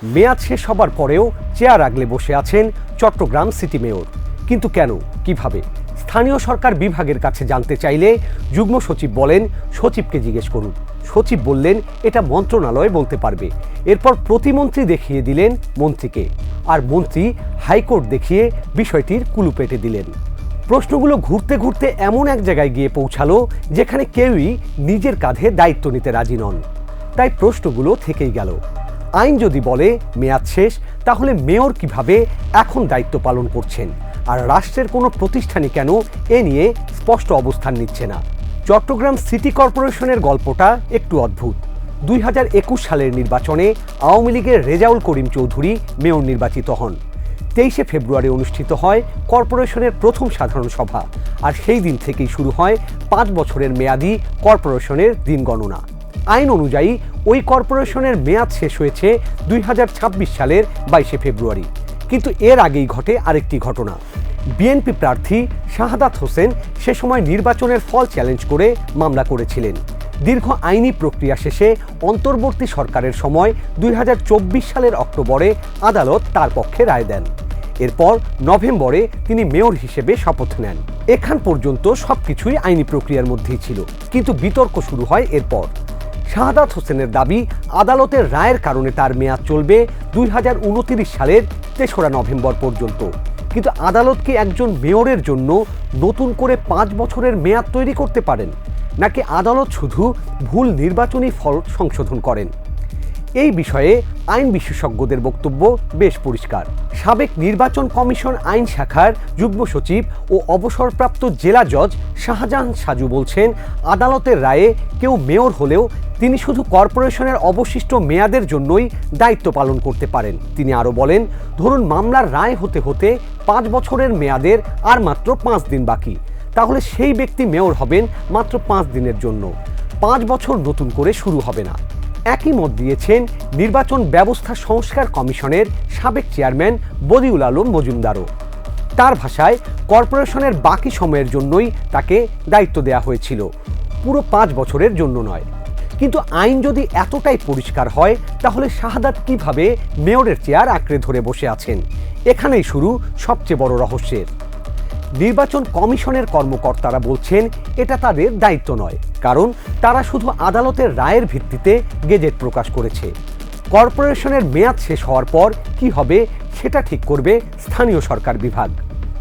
মেয়াদ শেষ হবার পরেও চেয়ার আগলে বসে আছেন চট্টগ্রাম সিটি মেয়র। কিন্তু কেন, কিভাবে? স্থানীয় সরকার বিভাগের কাছে জানতে চাইলে যুগ্ম সচিব বলেন সচিবকে জিজ্ঞেস করুন। সচিব বললেন এটা মন্ত্রণালয় বলতে পারবে। এরপর প্রতিমন্ত্রী দেখিয়ে দিলেন মন্ত্রীকে, আর মন্ত্রী হাইকোর্ট দেখিয়ে বিষয়টির কুলুপেটে দিলেন। প্রশ্নগুলো ঘুরতে ঘুরতে এমন এক জায়গায় গিয়ে পৌঁছালো যেখানে কেউই নিজের কাঁধে দায়িত্ব নিতে রাজি নন। তাই প্রশ্নগুলো থেকেই গেল। আইন যদি বলে মেয়াদ শেষ, তাহলে মেয়র কিভাবে এখন দায়িত্ব পালন করছেন, আর রাষ্ট্রের কোনো প্রতিষ্ঠানই কেন এ নিয়ে স্পষ্ট অবস্থান নিচ্ছে না? চট্টগ্রাম সিটি কর্পোরেশনের গল্পটা একটু অদ্ভুত। 2021 সালের নির্বাচনে আওয়ামী লীগের রেজাউল করিম চৌধুরী মেয়র নির্বাচিত হন। 23শে ফেব্রুয়ারি অনুষ্ঠিত হয় কর্পোরেশনের প্রথম সাধারণ সভা, আর সেই দিন থেকেই শুরু হয় 5 বছরের মেয়াদি কর্পোরেশনের দিন গণনা। আইন অনুযায়ী ওই কর্পোরেশনের মেয়াদ শেষ হয়েছে 2026 সালের 22শে ফেব্রুয়ারি। কিন্তু এর আগেই ঘটে আরেকটি ঘটনা। বিএনপি প্রার্থী শাহাদাত হোসেন সে সময় নির্বাচনের ফল চ্যালেঞ্জ করে মামলা করেছিলেন। দীর্ঘ আইনি প্রক্রিয়া শেষে অন্তর্বর্তী সরকারের সময় 2024 সালের অক্টোবরে আদালত তার পক্ষে রায় দেন। এরপর নভেম্বরে তিনি মেয়র হিসেবে শপথ নেন। এখান পর্যন্ত সবকিছুই আইনি প্রক্রিয়ার মধ্যেই ছিল, কিন্তু বিতর্ক শুরু হয় এরপর। শাহাদাত হোসেনের দাবি আদালতের রায়ের কারণে তার মেয়াদ চলবে 2029 সালের 3রা নভেম্বর পর্যন্ত। কিন্তু আদালত কি একজন মেয়রের জন্য নতুন করে 5 বছরের মেয়াদ তৈরি করতে পারেন, নাকি আদালত শুধু ভুল নির্বাচনী ফল সংশোধন করেন? এই বিষয়ে আইন বিশেষজ্ঞদের বক্তব্য বেশ পরিষ্কার। সাবেক নির্বাচন কমিশন আইন শাখার যুগ্ম সচিব ও অবসরপ্রাপ্ত জেলা জজ শাহজাহান সাজু বলছেন, আদালতের রায়ে কেউ মেয়র হলেও তিনি শুধু কর্পোরেশনের অবশিষ্ট মেয়াদের জন্যই দায়িত্ব পালন করতে পারেন। তিনি আরও বলেন, ধরুন মামলার রায় হতে হতে 5 বছরের মেয়াদের আর মাত্র 5 দিন বাকি, তাহলে সেই ব্যক্তি মেয়র হবেন মাত্র 5 দিনের জন্য। 5 বছর নতুন করে শুরু হবে না। একই মত দিয়েছেন নির্বাচন ব্যবস্থা সংস্কার কমিশনের সাবেক চেয়ারম্যান বদিউল আলম মজুমদারও। তার ভাষায়, কর্পোরেশনের বাকি সময়ের জন্যই তাকে দায়িত্ব দেওয়া হয়েছিল, পুরো 5 বছরের জন্য নয়। কিন্তু আইন যদি এতটাই পরিষ্কার হয়, তাহলে শাহাদাত কিভাবে মেয়রের চেয়ার আঁকড়ে ধরে বসে আছেন? এখানেই শুরু সবচেয়ে বড় রহস্যের। নির্বাচন কমিশনের কর্মকর্তারা বলছেন এটা তাদের দায়িত্ব নয়, কারণ তারা শুধু আদালতের রায়ের ভিত্তিতে গেজেট প্রকাশ করেছে। কর্পোরেশনের মেয়াদ শেষ হওয়ার পর কি হবে সেটা ঠিক করবে স্থানীয় সরকার বিভাগ।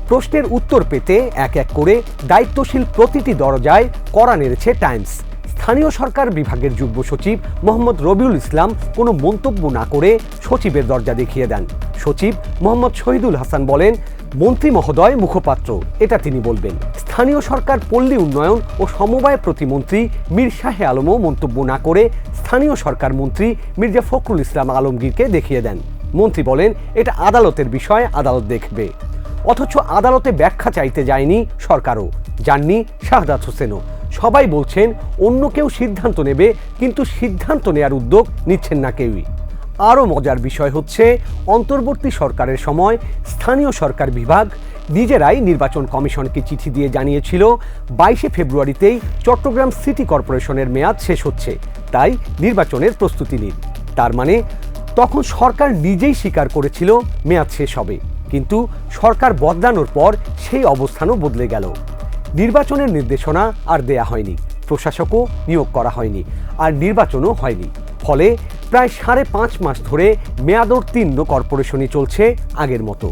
প্রশ্নের উত্তর পেতে এক এক করে দায়িত্বশীল প্রতিটি দরজায় কড়া নেড়েছে টাইমস। স্থানীয় সরকার বিভাগের যুগ্ম সচিব মোহাম্মদ রবিউল ইসলাম কোনো মন্তব্য না করে সচিবের দরজা দেখিয়ে দেন। সচিব মোহাম্মদ শহীদুল হাসান বলেন, মন্ত্রী মহোদয় মুখপাত্র, এটা তিনি বলবেন। স্থানীয় সরকার পল্লী উন্নয়ন ও সমবায় প্রতিমন্ত্রী মীর শাহে আলমও মন্তব্য না করে স্থানীয় সরকার মন্ত্রী মির্জা ফখরুল ইসলাম আলমগীরকে দেখিয়ে দেন। মন্ত্রী বলেন, এটা আদালতের বিষয়, আদালত দেখবে। অথচ আদালতে ব্যাখ্যা চাইতে যায়নি সরকারও, যাননি শাহাদাত হোসেনও। সবাই বলছেন অন্য কেউ সিদ্ধান্ত নেবে, কিন্তু সিদ্ধান্ত নেয়ার উদ্যোগ নিচ্ছেন না কেউই। আরও মজার বিষয় হচ্ছে, অন্তর্বর্তী সরকারের সময় স্থানীয় সরকার বিভাগ নিজেরাই নির্বাচন কমিশনকে চিঠি দিয়ে জানিয়েছিল 22শে ফেব্রুয়ারিতেই চট্টগ্রাম সিটি কর্পোরেশনের মেয়াদ শেষ হচ্ছে, তাই নির্বাচনের প্রস্তুতি নিন। তার মানে তখন সরকার নিজেই স্বীকার করেছিল মেয়াদ শেষ হবে, কিন্তু সরকার বদলানোর পর সেই অবস্থানও বদলে গেল। নির্বাচনের নির্দেশনা আর দেয়া হয়নি, প্রশাসকও নিয়োগ করা হয়নি, আর নির্বাচনও হয়নি। ফলে প্রায় 5.5 মাস ধরে মেয়াদোত্তীর্ণ কর্পোরেশনই চলছে আগের মতো।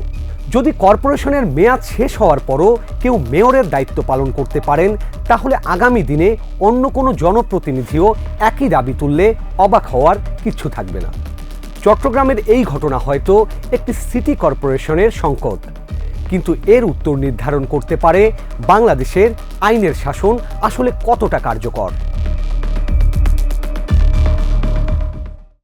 যদি কর্পোরেশনের মেয়াদ শেষ হওয়ার পরও কেউ মেয়রের দায়িত্ব পালন করতে পারেন, তাহলে আগামী দিনে অন্য কোনো জনপ্রতিনিধিও একই দাবি তুললে অবাক হওয়ার কিচ্ছু থাকবে না। চট্টগ্রামের এই ঘটনা হয়তো একটি সিটি কর্পোরেশনের সংকট, কিন্তু এর উত্তর নির্ধারণ করতে পারে বাংলাদেশের আইনের শাসন আসলে কতটা কার্যকর।